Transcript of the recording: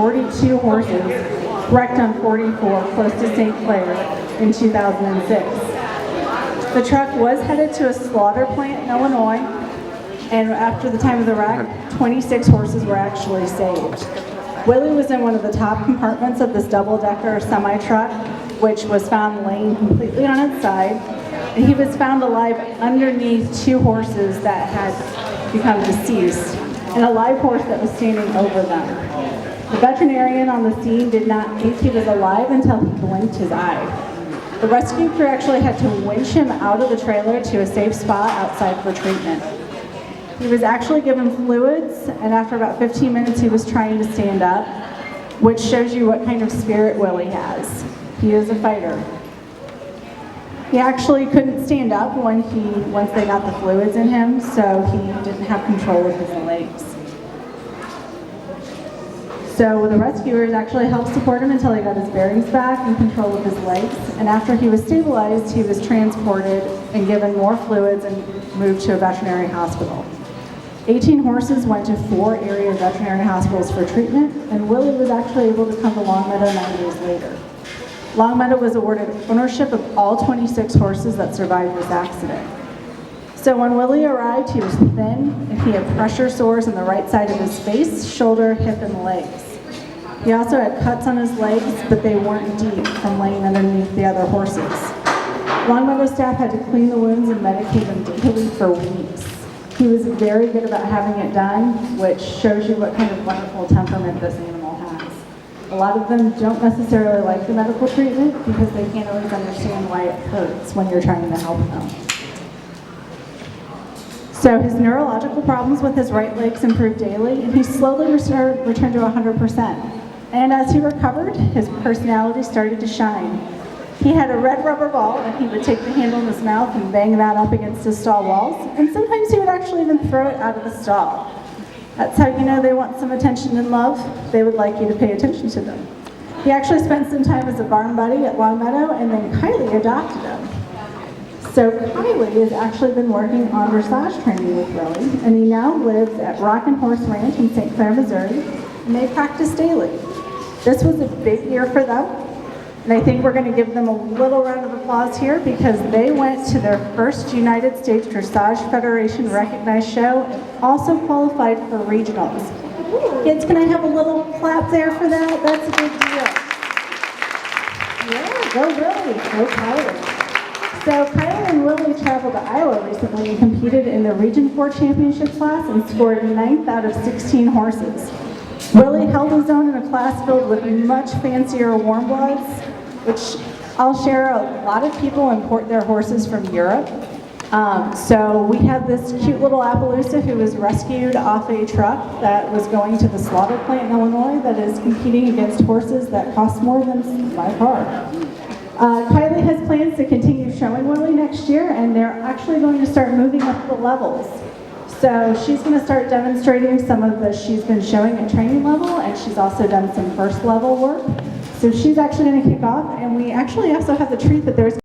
42 horses wrecked on 44 close to St. Clair in 2006. The truck was headed to a slaughter plant in Illinois, and after the time of the wreck, 26 horses were actually saved. Willie was in one of the top compartments of this double-decker semi-truck, which was found laying completely on its side, and he was found alive underneath 2 horses that had become deceased, and a live horse that was standing over them. The veterinarian on the scene did not think he was alive until he blinked his eye. The rescue crew actually had to winch him out of the trailer to a safe spot outside for treatment. He was actually given fluids, and after about 15 minutes he was trying to stand up, which shows you what kind of spirit Willie has. He is a fighter. He actually couldn't stand up once they got the fluids in him, so he didn't have control of his legs. So the rescuers actually helped support him until he got his bearings back and control of his legs, and after he was stabilized, he was transported and given more fluids and moved to a veterinary hospital. 18 horses went to 4 area veterinary hospitals for treatment, and Willie was actually able to come to Longmeadow 9 days later. Longmeadow was awarded ownership of all 26 horses that survived this accident. So when Willie arrived, he was thin, and he had pressure sores on the right side of his face, shoulder, hip, and legs. He also had cuts on his legs, but they weren't deep from laying underneath the other horses. Longmeadow staff had to clean the wounds and medicate him daily for weeks. He was very good about having it done, which shows you what kind of wonderful temperament this animal has. A lot of them don't necessarily like the medical treatment because they can't always understand why it hurts when you're trying to help them. So his neurological problems with his right legs improved daily, and he slowly returned to 100%. And as he recovered, his personality started to shine. He had a red rubber ball, and he would take the handle in his mouth and bang that up against his stall walls, and sometimes he would actually even throw it out of the stall. That's how you know they want some attention and love. They would like you to pay attention to them. He actually spent some time as a barn buddy at Longmeadow, and then Kylie adopted him. So Kylie has actually been working on dressage training with Willie, and he now lives at Rockin' Horse Ranch in St. Clair, Missouri, and they practice daily. This was a big year for them, and I think we're going to give them a little round of applause here because they went to their first United States Dressage Federation recognized show and also qualified for regionals. Kids, can I have a little clap there for that? That's a big deal. Yeah, go Willie, go Kylie. So Kylie and Willie traveled to Iowa recently and competed in the Region 4 championship class and scored 9th out of 16 horses. Willie held his own in a class filled with much fancier warm bloods, which I'll share. A lot of people import their horses from Europe. So we have this cute little Appaloosa who was rescued off a truck that was going to the slaughter plant in Illinois that is competing against horses that cost more than my car. Kylie has plans to continue showing Willie next year, and they're actually going to start moving up the levels. So she's going to start demonstrating some of the she's been showing at training level, and she's also done some first level work. So she's actually going to kick off, and we actually also have the treat that there's